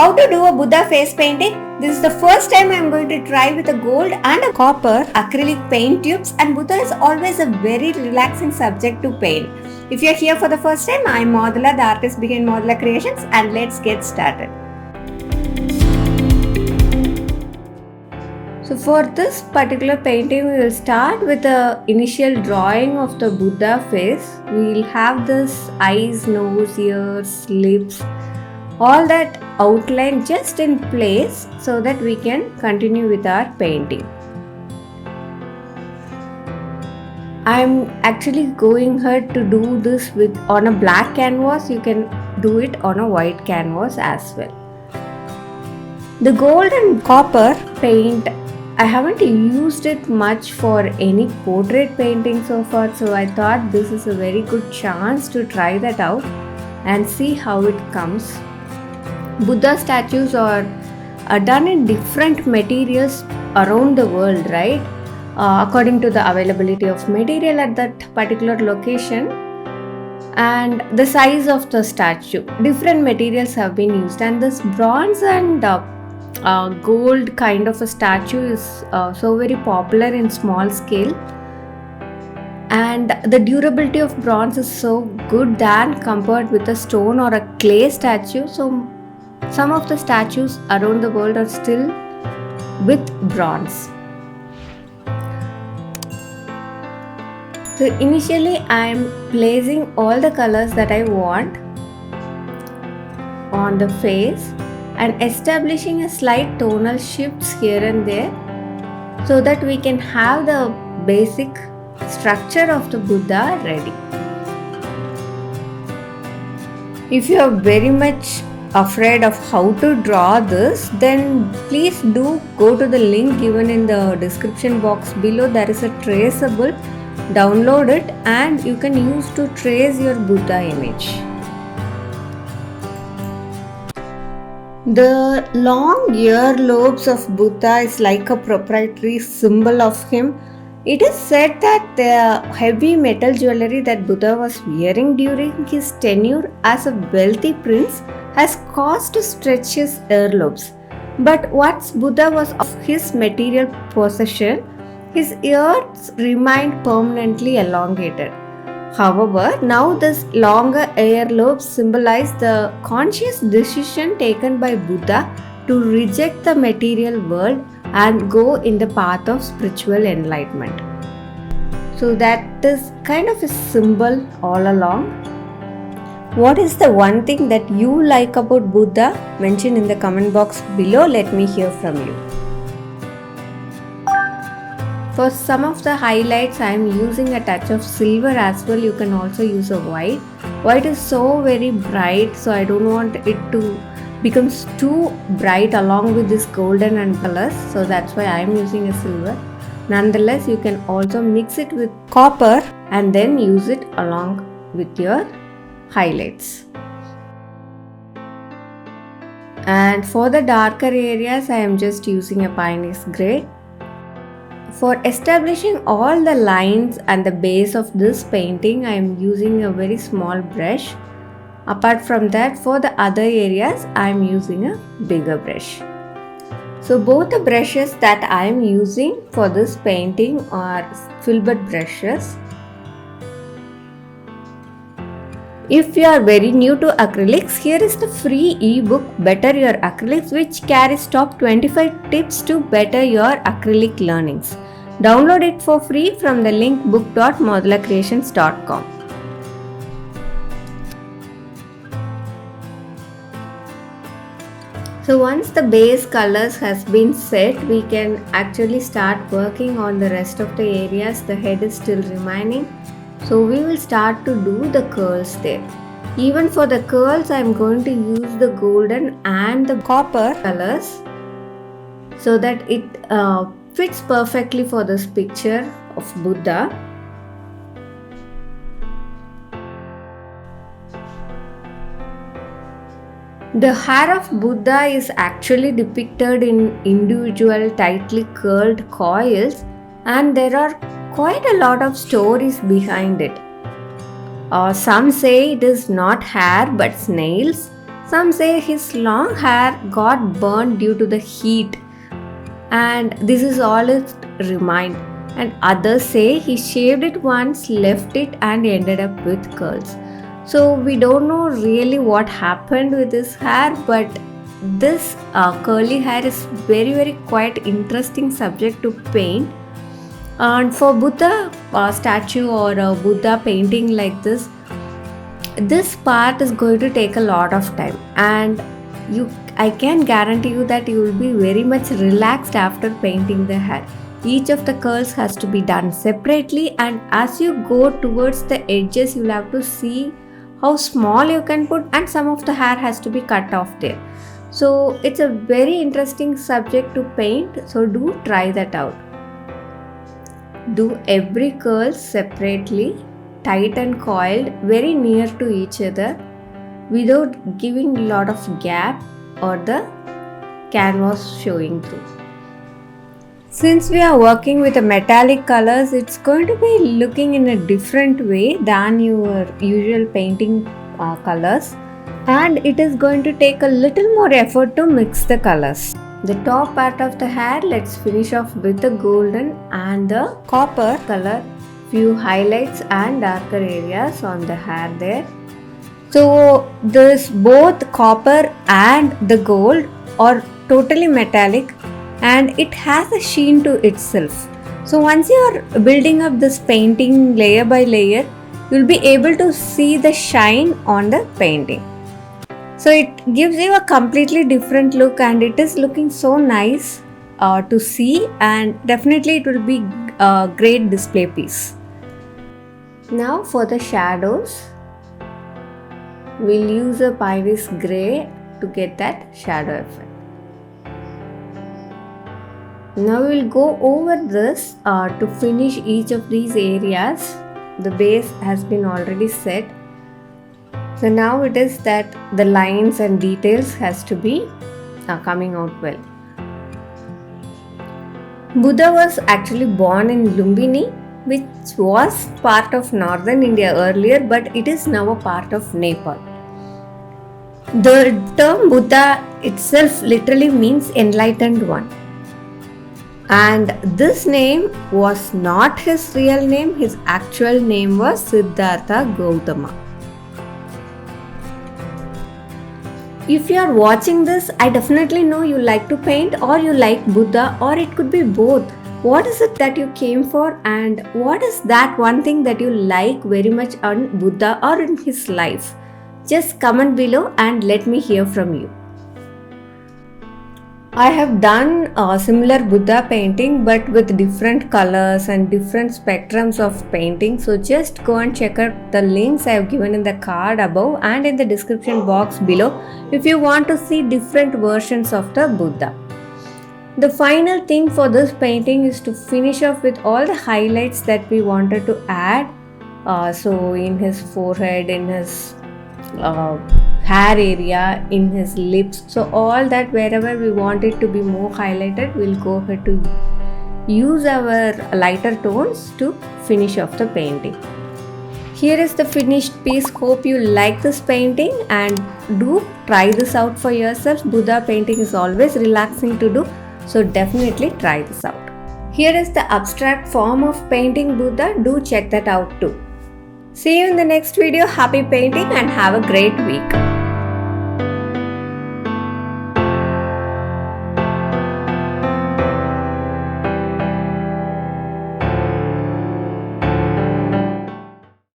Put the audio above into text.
how to do a Buddha face painting. This is the first time I am going to try with a gold and a copper acrylic paint tubes, and Buddha is always a very relaxing subject to paint. If you are here for the first time, I am Modula, the artist behind Modula Creations, and let's get started. So for this particular painting, we will start with the initial drawing of the Buddha face. We will have this eyes, nose, ears, lips, all that outline just in place so that we can continue with our painting. I'm actually going ahead to do this on a black canvas. You can do it on a white canvas as well. The gold and copper paint, I haven't used it much for any portrait painting so far, so I thought this is a very good chance to try that out and see how it comes. Buddha statues are done in different materials around the world, right? According to the availability of material at that particular location and the size of the statue. Different materials have been used, and this bronze and gold kind of a statue is so very popular in small scale, and the durability of bronze is so good than compared with a stone or a clay statue. So some of the statues around the world are still with bronze. So initially I am placing all the colors that I want on the face and establishing a slight tonal shifts here and there so that we can have the basic structure of the Buddha ready. If you are very much afraid of how to draw this, then please do go to the link given in the description box below. There is a traceable. Download it and you can use to trace your Buddha image. The long ear lobes of Buddha is like a proprietary symbol of him. It is said that the heavy metal jewelry that Buddha was wearing during his tenure as a wealthy prince has caused to stretch his earlobes. But once Buddha was of his material possession, his ears remained permanently elongated. However, now this longer earlobes symbolize the conscious decision taken by Buddha to reject the material world and go in the path of spiritual enlightenment. So that is kind of a symbol all along. What is the one thing that you like about Buddha? Mention in the comment box below. Let me hear from you. For some of the highlights, I am using a touch of silver as well. You can also use a white. White is so very bright, so I don't want it to become too bright along with this golden and colors. So that's why I am using a silver. Nonetheless, you can also mix it with copper and then use it along with your highlights. And for the darker areas, I am just using a Pioneer's Grey. For establishing all the lines and the base of this painting, I am using a very small brush. Apart from that, for the other areas, I am using a bigger brush. So both the brushes that I am using for this painting are filbert brushes. If you are very new to acrylics, here is the free ebook Better Your Acrylics, which carries top 25 tips to better your acrylic learnings. Download it for free from the link book.modulacreations.com. So once the base colors has been set, we can actually start working on the rest of the areas. The head is still remaining. So we will start to do the curls there. Even for the curls, I am going to use the golden and the copper colors so that it fits perfectly for this picture of Buddha. The hair of Buddha is actually depicted in individual tightly curled coils, and there are quite a lot of stories behind it. Some say it is not hair but snails. Some say his long hair got burned due to the heat, and this is all it remained. And others say he shaved it once, left it, and ended up with curls. So we don't know really what happened with his hair, but this curly hair is very quite interesting subject to paint. And for Buddha statue or a Buddha painting like this part is going to take a lot of time, and I can guarantee you that you will be very much relaxed after painting the hair. Each of the curls has to be done separately, and as you go towards the edges you will have to see how small you can put, and some of the hair has to be cut off there. So it's a very interesting subject to paint, so do try that out. Do every curl separately, tight and coiled, very near to each other, without giving a lot of gap or the canvas showing through. Since we are working with the metallic colors, it's going to be looking in a different way than your usual painting colors, and it is going to take a little more effort to mix the colors. The top part of the hair, let's finish off with the golden and the copper color. Few highlights and darker areas on the hair there. So this both copper and the gold are totally metallic, and it has a sheen to itself. So once you are building up this painting layer by layer, you'll be able to see the shine on the painting. So it gives you a completely different look, and it is looking so nice to see, and definitely it will be a great display piece. Now for the shadows, we'll use a Pyrus grey to get that shadow effect. Now we'll go over this to finish each of these areas. The base has been already set. So now it is that the lines and details has to be coming out well. Buddha was actually born in Lumbini, which was part of northern India earlier, but it is now a part of Nepal. The term Buddha itself literally means enlightened one. And this name was not his real name. His actual name was Siddhartha Gautama. If you are watching this, I definitely know you like to paint, or you like Buddha, or it could be both. What is it that you came for, and what is that one thing that you like very much on Buddha or in his life? Just comment below and let me hear from you. I have done a similar Buddha painting, but with different colors and different spectrums of painting. So just go and check out the links I have given in the card above and in the description box below if you want to see different versions of the Buddha. The final thing for this painting is to finish off with all the highlights that we wanted to add. So in his forehead, in his hair area, in his lips, so all that wherever we want it to be more highlighted, we'll go ahead to use our lighter tones to finish off the painting. Here is the finished piece. Hope you like this painting, and do try this out for yourself. Buddha painting is always relaxing to do, so definitely try this out. Here is the abstract form of painting Buddha. Do check that out too. See you in the next video. Happy painting and have a great week.